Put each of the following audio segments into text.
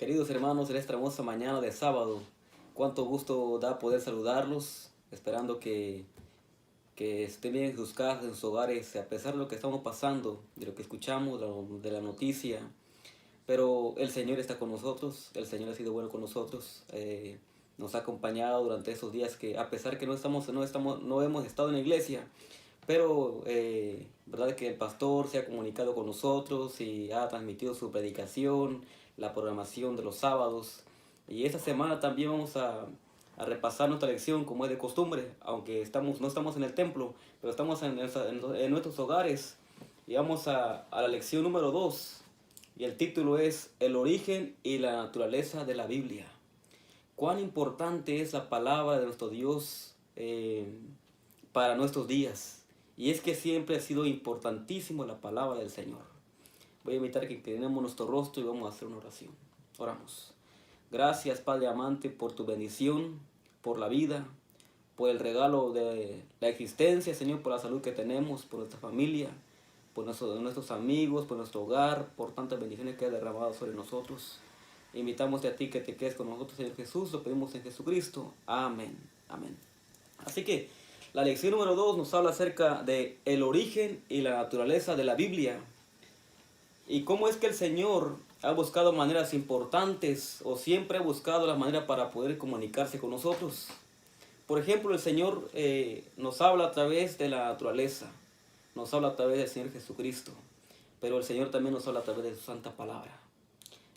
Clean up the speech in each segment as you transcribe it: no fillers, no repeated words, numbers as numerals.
Queridos hermanos, en esta hermosa mañana de sábado, cuánto gusto da poder saludarlos, esperando que estén bien en sus casas, en sus hogares, a pesar de lo que estamos pasando, de lo que escuchamos, de la noticia. Pero el Señor está con nosotros, el Señor ha sido bueno con nosotros, nos ha acompañado durante esos días que a pesar que no hemos estado en la iglesia, pero verdad que el pastor se ha comunicado con nosotros y ha transmitido su predicación, la programación de los sábados. Y esta semana también vamos a repasar nuestra lección como es de costumbre, aunque no estamos en el templo, pero estamos en nuestros hogares. Y vamos a la lección número 2 y el título es El origen y la naturaleza de la Biblia. Cuán importante es la palabra de nuestro Dios para nuestros días. Y es que siempre ha sido importantísimo la palabra del Señor. Voy a invitar a que inclinemos nuestro rostro y vamos a hacer una oración. Oramos. Gracias, Padre amante, por tu bendición, por la vida, por el regalo de la existencia, Señor, por la salud que tenemos, por nuestra familia, por nuestros amigos, por nuestro hogar, por tantas bendiciones que has derramado sobre nosotros. Invitamos a ti que te quedes con nosotros, Señor Jesús, lo pedimos en Jesucristo. Amén. Amén. Así que la lección número 2 nos habla acerca de el origen y la naturaleza de la Biblia. Y cómo es que el Señor ha buscado maneras importantes o siempre ha buscado la manera para poder comunicarse con nosotros. Por ejemplo, el Señor nos habla a través de la naturaleza, nos habla a través del Señor Jesucristo, pero el Señor también nos habla a través de su santa palabra.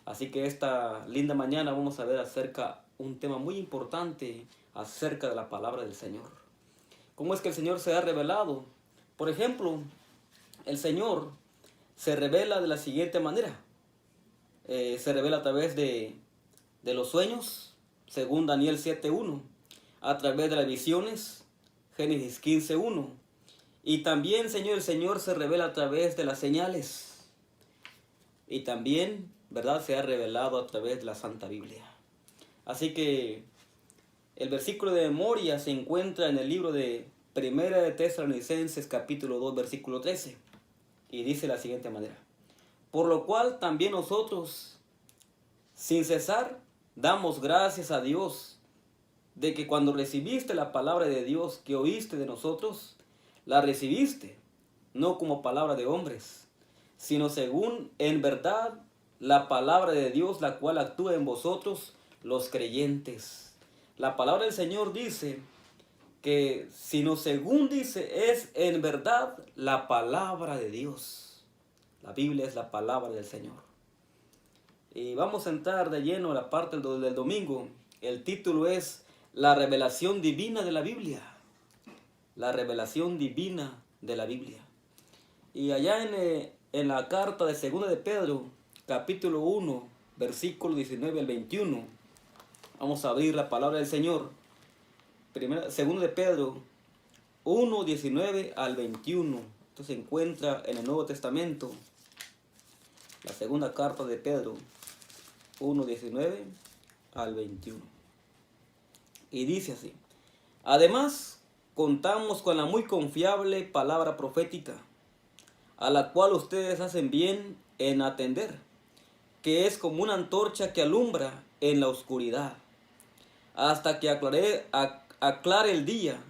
Así que esta linda mañana vamos a ver acerca un tema muy importante acerca de la palabra del Señor. ¿Cómo es que el Señor se ha revelado? Por ejemplo, el Señor se revela de la siguiente manera. Se revela a través de los sueños, según Daniel 7:1, a través de las visiones, Génesis 15:1. Y también, el Señor se revela a través de las señales. Y también, ¿verdad?, se ha revelado a través de la Santa Biblia. Así que el versículo de memoria se encuentra en el libro de Primera de Tesalonicenses, capítulo 2, versículo 13. Y dice de la siguiente manera: por lo cual también nosotros, sin cesar, damos gracias a Dios, de que cuando recibiste la palabra de Dios que oíste de nosotros, la recibiste, no como palabra de hombres, sino según en verdad la palabra de Dios, la cual actúa en vosotros los creyentes. La palabra del Señor dice que, sino según dice, es en verdad la palabra de Dios. La Biblia es la palabra del Señor. Y vamos a entrar de lleno a la parte del domingo. El título es La revelación divina de la Biblia. La revelación divina de la Biblia. Y allá en la carta de Segunda de Pedro, capítulo 1, versículo 19 al 21, vamos a abrir la palabra del Señor. Segunda de Pedro 1, 19 al 21. Esto se encuentra en el Nuevo Testamento. La segunda carta de Pedro 1, 19 al 21. Y dice así: además, contamos con la muy confiable palabra profética, a la cual ustedes hacen bien en atender, que es como una antorcha que alumbra en la oscuridad, hasta que aclare el día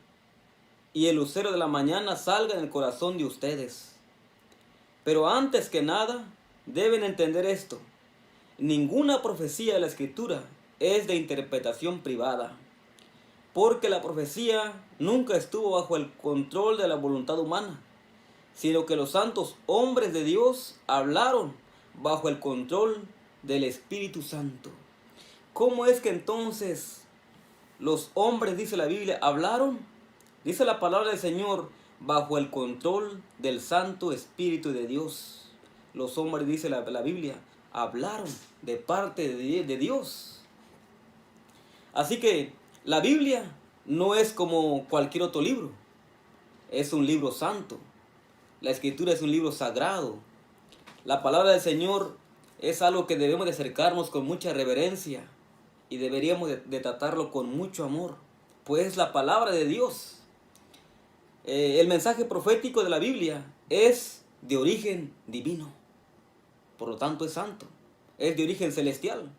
y el lucero de la mañana salga en el corazón de ustedes. Pero antes que nada, deben entender esto: ninguna profecía de la Escritura es de interpretación privada, porque la profecía nunca estuvo bajo el control de la voluntad humana, sino que los santos hombres de Dios hablaron bajo el control del Espíritu Santo. ¿Cómo es que entonces los hombres, dice la Biblia, hablaron? Dice la palabra del Señor, bajo el control del Santo Espíritu de Dios. Los hombres, dice la Biblia, hablaron de parte de Dios. Así que la Biblia no es como cualquier otro libro. Es un libro santo. La Escritura es un libro sagrado. La palabra del Señor es algo que debemos de acercarnos con mucha reverencia y deberíamos de tratarlo con mucho amor, pues es la palabra de Dios. El mensaje profético de la Biblia es de origen divino, por lo tanto es santo, es de origen celestial.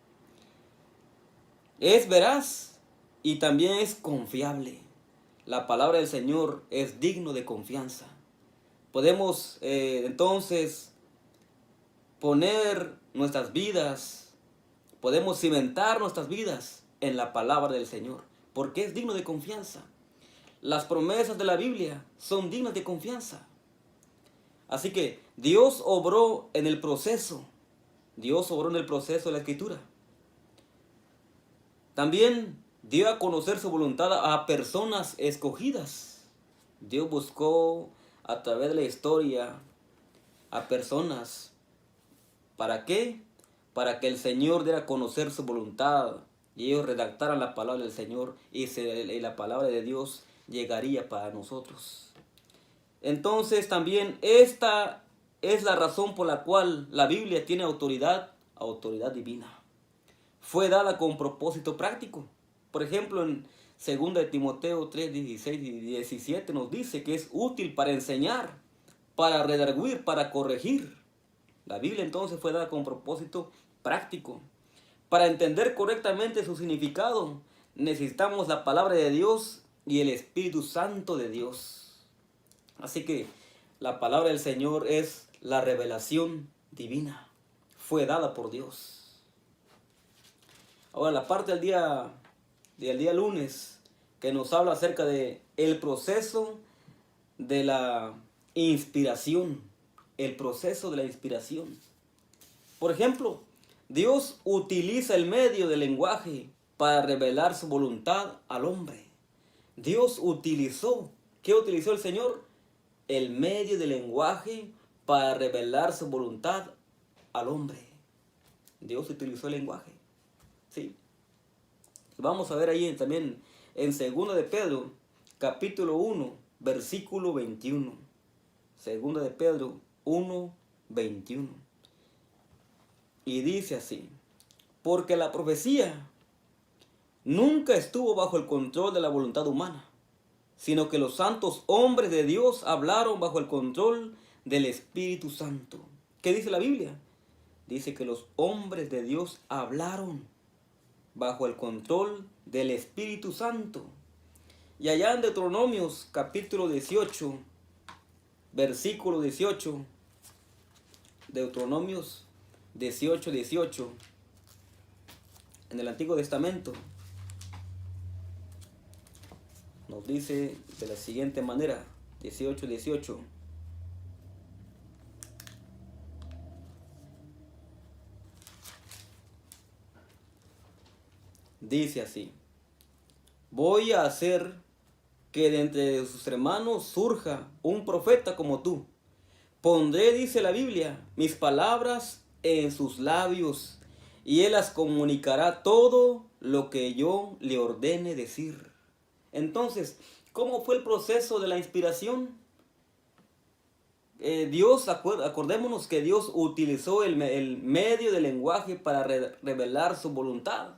Es veraz y también es confiable. La palabra del Señor es digno de confianza. Podemos entonces poner nuestras vidas, podemos cimentar nuestras vidas en la palabra del Señor, porque es digno de confianza. Las promesas de la Biblia son dignas de confianza. Así que Dios obró en el proceso. Dios obró en el proceso de la Escritura. También dio a conocer su voluntad a personas escogidas. Dios buscó a través de la historia a personas. ¿Para qué? Para que el Señor diera a conocer su voluntad y ellos redactaran la palabra del Señor y la palabra de Dios llegaría para nosotros. Entonces también esta es la razón por la cual la Biblia tiene autoridad divina. Fue dada con propósito práctico. Por ejemplo, en 2 de Timoteo 3, 16 y 17 nos dice que es útil para enseñar, para redarguir, para corregir. La Biblia entonces fue dada con propósito práctico. Para entender correctamente su significado, necesitamos la palabra de Dios y el Espíritu Santo de Dios. Así que la palabra del Señor es la revelación divina. Fue dada por Dios. Ahora la parte del día lunes que nos habla acerca de el proceso de la inspiración. El proceso de la inspiración. Por ejemplo, Dios utiliza el medio del lenguaje para revelar su voluntad al hombre. Dios utilizó, ¿qué utilizó el Señor? El medio del lenguaje para revelar su voluntad al hombre. Dios utilizó el lenguaje. ¿Sí? Vamos a ver ahí también en 2 de Pedro, capítulo 1, versículo 21. 2 de Pedro 1, 21. Y dice así: porque la profecía nunca estuvo bajo el control de la voluntad humana, sino que los santos hombres de Dios hablaron bajo el control del Espíritu Santo. ¿Qué dice la Biblia? Dice que los hombres de Dios hablaron bajo el control del Espíritu Santo. Y allá en Deuteronomios capítulo 18, versículo 18, Deuteronomios 18, 18, en el Antiguo Testamento, nos dice de la siguiente manera, 18, 18. Dice así: voy a hacer que de entre sus hermanos surja un profeta como tú. Pondré, dice la Biblia, mis palabras en sus labios, y él las comunicará todo lo que yo le ordene decir. Entonces, ¿cómo fue el proceso de la inspiración? Acordémonos que Dios utilizó el medio del lenguaje para revelar su voluntad.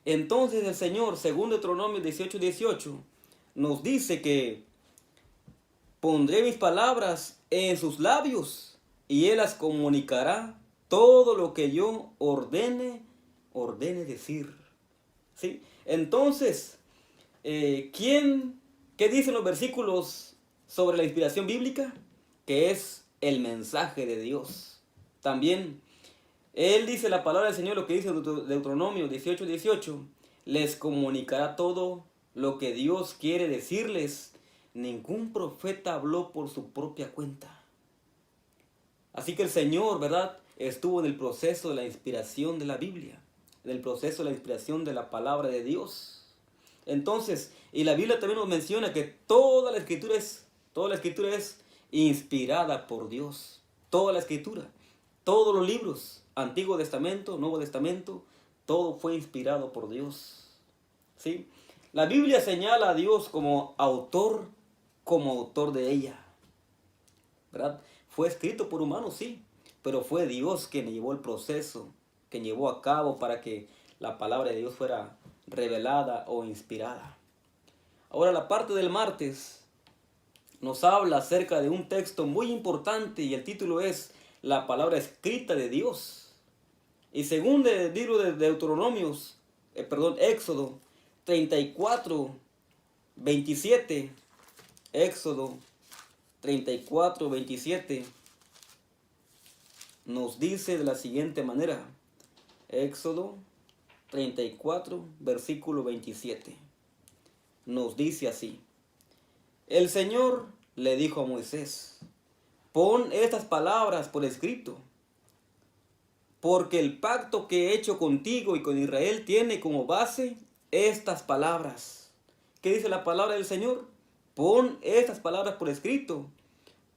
Entonces el Señor, según Deuteronomio 18, 18, nos dice que pondré mis palabras en sus labios y él las comunicará todo lo que yo ordene decir. ¿Sí? Entonces, ¿qué dicen los versículos sobre la inspiración bíblica? Que es el mensaje de Dios. También él dice la palabra del Señor, lo que dice Deuteronomio 18, 18, les comunicará todo lo que Dios quiere decirles. Ningún profeta habló por su propia cuenta. Así que el Señor, ¿verdad?, estuvo en el proceso de la inspiración de la Biblia, en el proceso de la inspiración de la palabra de Dios. Entonces, y la Biblia también nos menciona que toda la escritura es inspirada por Dios. Toda la escritura, todos los libros, Antiguo Testamento, Nuevo Testamento, todo fue inspirado por Dios. ¿Sí? La Biblia señala a Dios como autor de ella. ¿Verdad? Fue escrito por humanos, sí, pero fue Dios quien llevó el proceso, quien llevó a cabo para que la palabra de Dios fuera revelada o inspirada. Ahora la parte del martes nos habla acerca de un texto muy importante y el título es la palabra escrita de Dios. Y según el libro de Deuteronomios, Éxodo 34, 27. Éxodo 34, 27 nos dice de la siguiente manera. Éxodo 34, versículo 27. Nos dice así. El Señor le dijo a Moisés, pon estas palabras por escrito, porque el pacto que he hecho contigo y con Israel tiene como base estas palabras. ¿Qué dice la palabra del Señor? Pon estas palabras por escrito,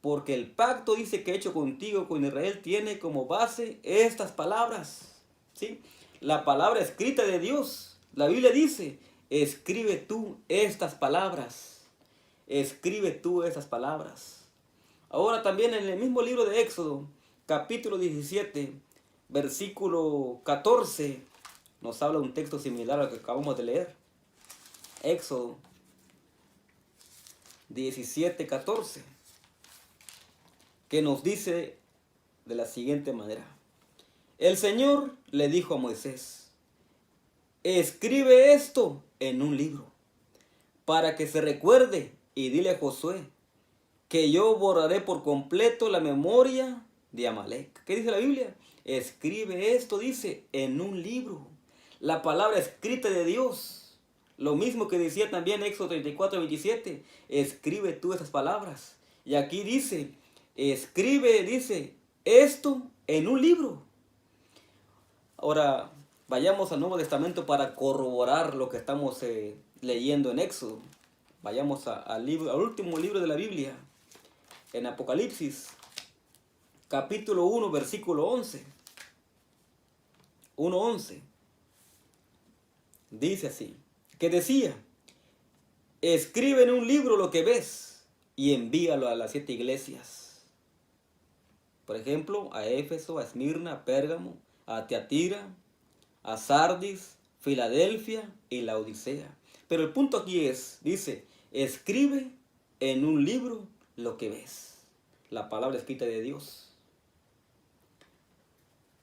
porque el pacto dice que he hecho contigo con Israel tiene como base estas palabras. ¿Sí? La palabra escrita de Dios. La Biblia dice, escribe tú estas palabras. Escribe tú estas palabras. Ahora también en el mismo libro de Éxodo, capítulo 17, versículo 14, nos habla un texto similar al que acabamos de leer. Éxodo 17, 14, que nos dice de la siguiente manera. El Señor le dijo a Moisés, escribe esto en un libro, para que se recuerde, y dile a Josué, que yo borraré por completo la memoria de Amalek. ¿Qué dice la Biblia? Escribe esto, dice, en un libro. La palabra escrita de Dios. Lo mismo que decía también Éxodo 34, 27. Escribe tú esas palabras. Y aquí dice, escribe, dice, esto en un libro. Ahora, vayamos al Nuevo Testamento para corroborar lo que estamos leyendo en Éxodo. Vayamos al último libro de la Biblia, en Apocalipsis, capítulo 1, versículo 11. 1:11. Dice así, que decía, escribe en un libro lo que ves y envíalo a las 7 iglesias. Por ejemplo, a Éfeso, a Esmirna, a Pérgamo, a Tiatira, a Sardis, Filadelfia y la Odisea. Pero el punto aquí es, dice, escribe en un libro lo que ves. La palabra escrita de Dios.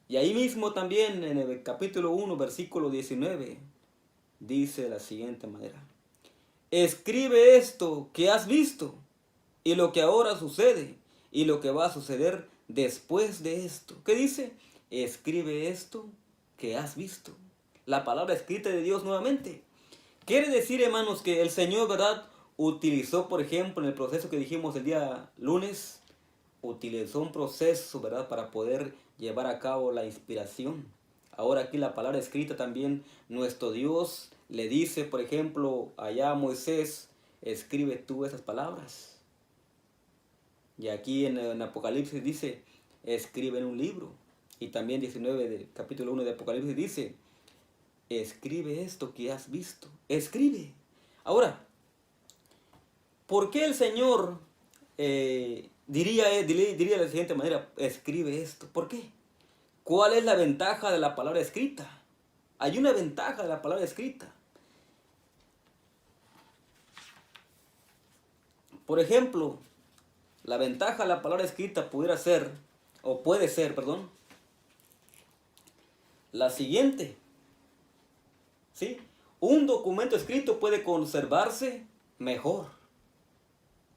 Y ahí mismo también en el capítulo 1, versículo 19, dice de la siguiente manera. Escribe esto que has visto y lo que ahora sucede y lo que va a suceder después de esto. ¿Qué dice? Escribe esto que has visto. La palabra escrita de Dios nuevamente. Quiere decir, hermanos, que el Señor, ¿verdad?, utilizó, por ejemplo, en el proceso que dijimos el día lunes, utilizó un proceso, ¿verdad?, para poder llevar a cabo la inspiración. Ahora aquí la palabra escrita también, nuestro Dios le dice, por ejemplo, allá a Moisés, escribe tú esas palabras. Y aquí en Apocalipsis dice, escribe en un libro. Y también 19 del capítulo 1 de Apocalipsis dice, escribe esto que has visto. Escribe. Ahora, ¿por qué el Señor diría de la siguiente manera, escribe esto? ¿Por qué? ¿Cuál es la ventaja de la palabra escrita? Hay una ventaja de la palabra escrita. Por ejemplo, la ventaja de la palabra escrita puede ser, la siguiente. ¿Sí? Un documento escrito puede conservarse mejor.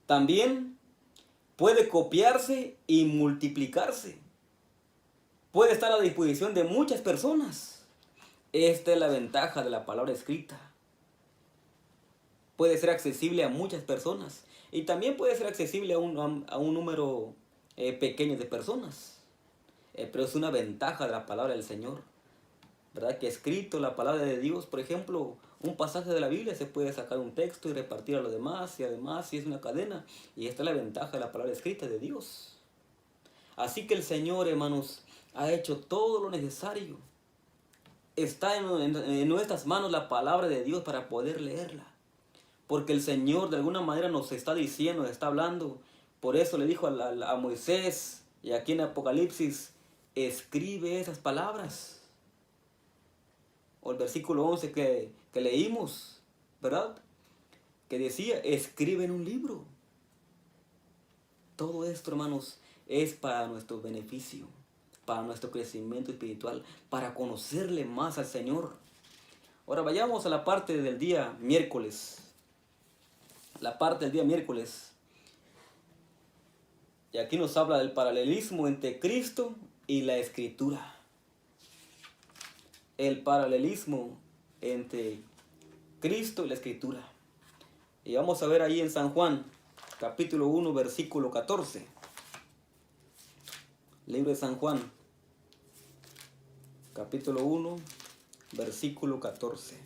También puede copiarse y multiplicarse. Puede estar a la disposición de muchas personas. Esta es la ventaja de la palabra escrita. Puede ser accesible a muchas personas. Y también puede ser accesible a un número pequeño de personas. Pero es una ventaja de la palabra del Señor. ¿Verdad? Que escrito la palabra de Dios, por ejemplo, un pasaje de la Biblia se puede sacar un texto y repartir a los demás, y además si es una cadena, y esta es la ventaja de la palabra escrita de Dios. Así que el Señor, hermanos, ha hecho todo lo necesario. Está en nuestras manos la palabra de Dios para poder leerla. Porque el Señor de alguna manera nos está diciendo, nos está hablando. Por eso le dijo a Moisés, y aquí en Apocalipsis, escribe esas palabras. O el versículo 11 que leímos, ¿verdad? Que decía, escribe en un libro. Todo esto, hermanos, es para nuestro beneficio, para nuestro crecimiento espiritual, para conocerle más al Señor. Ahora vayamos a la parte del día miércoles. La parte del día miércoles. Y aquí nos habla del paralelismo entre Cristo y la Escritura. El paralelismo entre Cristo y la Escritura. Y vamos a ver ahí en San Juan, capítulo 1, versículo 14. Libro de San Juan, capítulo 1, versículo 14.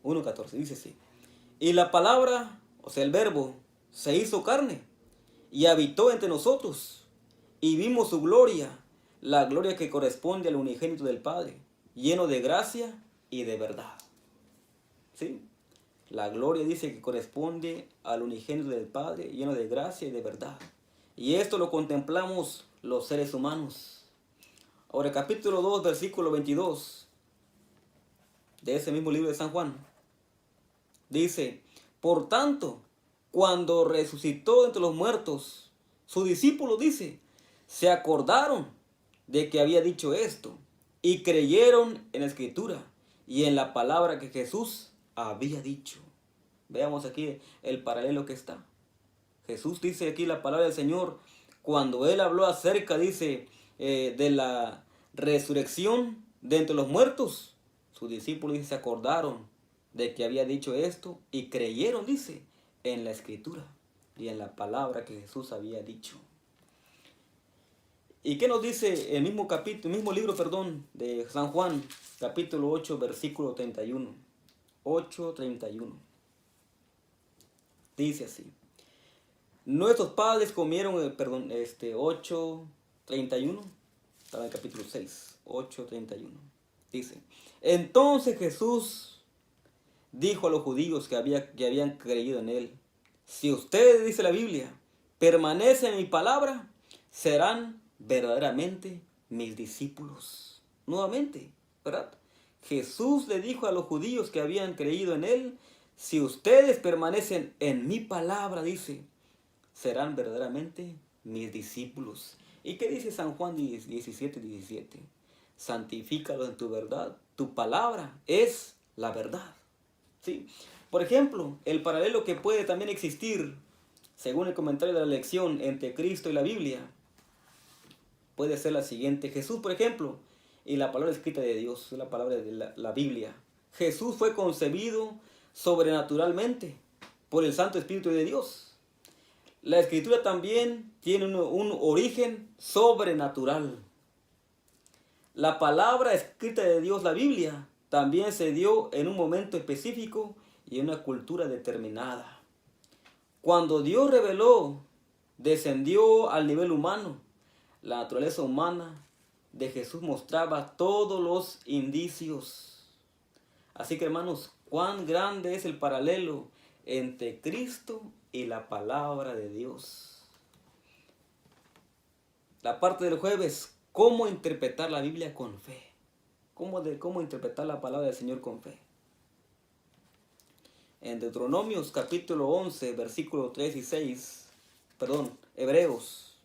1:14, dice así. Y la palabra, o sea el verbo, se hizo carne y habitó entre nosotros. Y vimos su gloria, la gloria que corresponde al unigénito del Padre, lleno de gracia y de verdad. ¿Sí? La gloria dice que corresponde al unigénito del Padre, lleno de gracia y de verdad. Y esto lo contemplamos los seres humanos. Ahora, capítulo 2, versículo 22 de ese mismo libro de San Juan. Dice, por tanto, cuando resucitó entre los muertos, sus discípulos, dice, se acordaron de que había dicho esto y creyeron en la Escritura y en la palabra que Jesús había dicho. Veamos aquí el paralelo que está. Jesús dice aquí la palabra del Señor, cuando Él habló acerca, dice, de la resurrección de entre los muertos, sus discípulos se acordaron de que había dicho esto y creyeron, dice, en la Escritura y en la palabra que Jesús había dicho. ¿Y qué nos dice el mismo capítulo, el mismo libro, de San Juan, capítulo 8, versículo 31? 8:31. Dice así. Nuestros padres comieron, 8:31. Estaba en el capítulo 6, 8:31. Dice, entonces Jesús dijo a los judíos que habían creído en él, si ustedes, dice la Biblia, permanecen en mi palabra, serán verdaderamente mis discípulos. Nuevamente, ¿verdad? Jesús le dijo a los judíos que habían creído en él, si ustedes permanecen en mi palabra, dice, serán verdaderamente mis discípulos. ¿Y qué dice San Juan 17:17? Santifícalos en tu verdad. Tu palabra es la verdad. ¿Sí? Por ejemplo, el paralelo que puede también existir, según el comentario de la lección, entre Cristo y la Biblia, puede ser la siguiente. Jesús, por ejemplo, y la palabra escrita de Dios, la palabra de la Biblia. Jesús fue concebido sobrenaturalmente por el Santo Espíritu de Dios. La Escritura también tiene un origen sobrenatural. La palabra escrita de Dios, la Biblia, también se dio en un momento específico y en una cultura determinada. Cuando Dios reveló, descendió al nivel humano, la naturaleza humana de Jesús mostraba todos los indicios. Así que, hermanos, cuán grande es el paralelo entre Cristo y la palabra de Dios. La parte del jueves, ¿cómo interpretar la Biblia con fe? ¿Cómo interpretar la palabra del Señor con fe? En Deuteronomios capítulo 11, versículos 3 y 6, Hebreos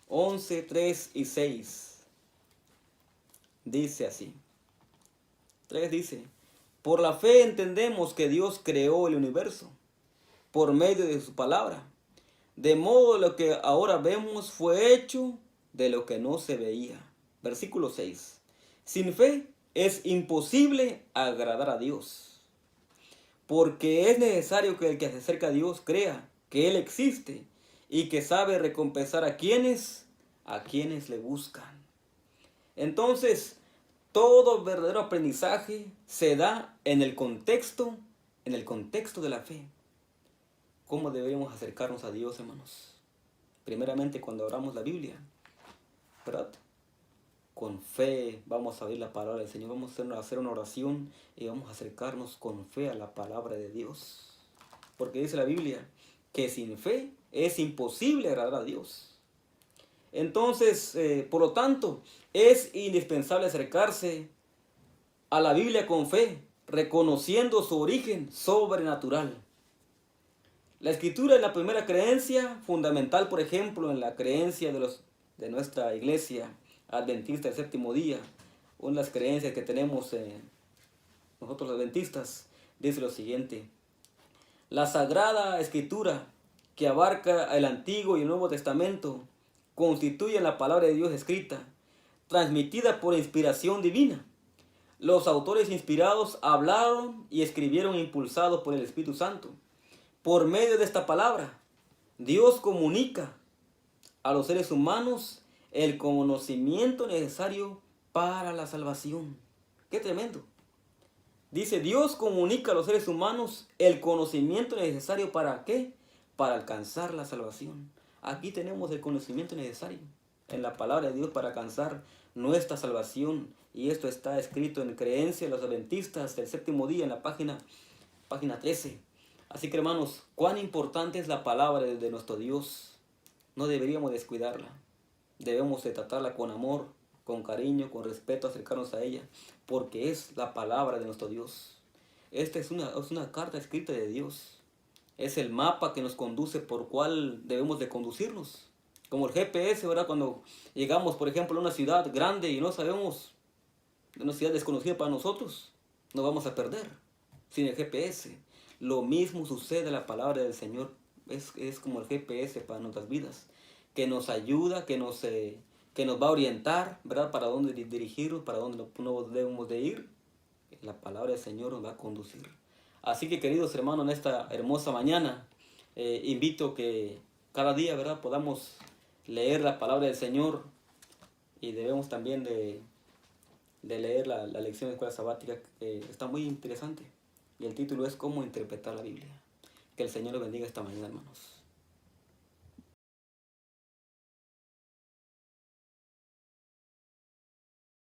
11, 3 y 6, dice así. 3 dice, por la fe entendemos que Dios creó el universo por medio de su palabra, de modo que lo que ahora vemos fue hecho de lo que no se veía. Versículo 6. Sin fe es imposible agradar a Dios, porque es necesario que el que se acerca a Dios crea que Él existe y que sabe recompensar a quienes le buscan. Entonces, todo verdadero aprendizaje se da en el contexto de la fe. ¿Cómo deberíamos acercarnos a Dios, hermanos? Primeramente, cuando oramos la Biblia, ¿verdad? Con fe vamos a oír la palabra del Señor, vamos a hacer una oración y vamos a acercarnos con fe a la palabra de Dios. Porque dice la Biblia que sin fe es imposible agradar a Dios. Entonces, por lo tanto, es indispensable acercarse a la Biblia con fe, reconociendo su origen sobrenatural. La Escritura es la primera creencia fundamental, por ejemplo, en la creencia de nuestra iglesia adventista del séptimo día. una de las creencias que tenemos nosotros los adventistas, dice lo siguiente: la Sagrada Escritura, que abarca el Antiguo y el Nuevo Testamento, constituye la palabra de Dios escrita, transmitida por inspiración divina. Los autores inspirados hablaron y escribieron impulsados por el Espíritu Santo. Por medio de esta palabra, Dios comunica a los seres humanos el conocimiento necesario para la salvación. ¡Qué tremendo! Dice, Dios comunica a los seres humanos el conocimiento necesario ¿para qué? Para alcanzar la salvación. Aquí tenemos el conocimiento necesario en la palabra de Dios para alcanzar nuestra salvación. Y esto está escrito en Creencia de los Adventistas del Séptimo Día, en la página 13. Así que, hermanos, cuán importante es la palabra de nuestro Dios. No deberíamos descuidarla. Debemos de tratarla con amor, con cariño, con respeto, acercarnos a ella, porque es la palabra de nuestro Dios. Esta es una carta escrita de Dios. Es el mapa que nos conduce por cuál debemos de conducirnos. Como el GPS, ¿verdad? Cuando llegamos, por ejemplo, a una ciudad grande y no sabemos, una ciudad desconocida para nosotros, nos vamos a perder sin el GPS. Lo mismo sucede a la palabra del Señor. Es como el GPS para nuestras vidas, que nos ayuda, que nos va a orientar, ¿verdad? Para dónde dirigirnos, para dónde no debemos de ir. La palabra del Señor nos va a conducir. Así que, queridos hermanos, en esta hermosa mañana, invito que cada día, ¿verdad?, podamos leer la palabra del Señor, y debemos también de leer la lección de escuela sabática, que está muy interesante. Y el título es ¿Cómo interpretar la Biblia? Que el Señor los bendiga esta mañana, hermanos.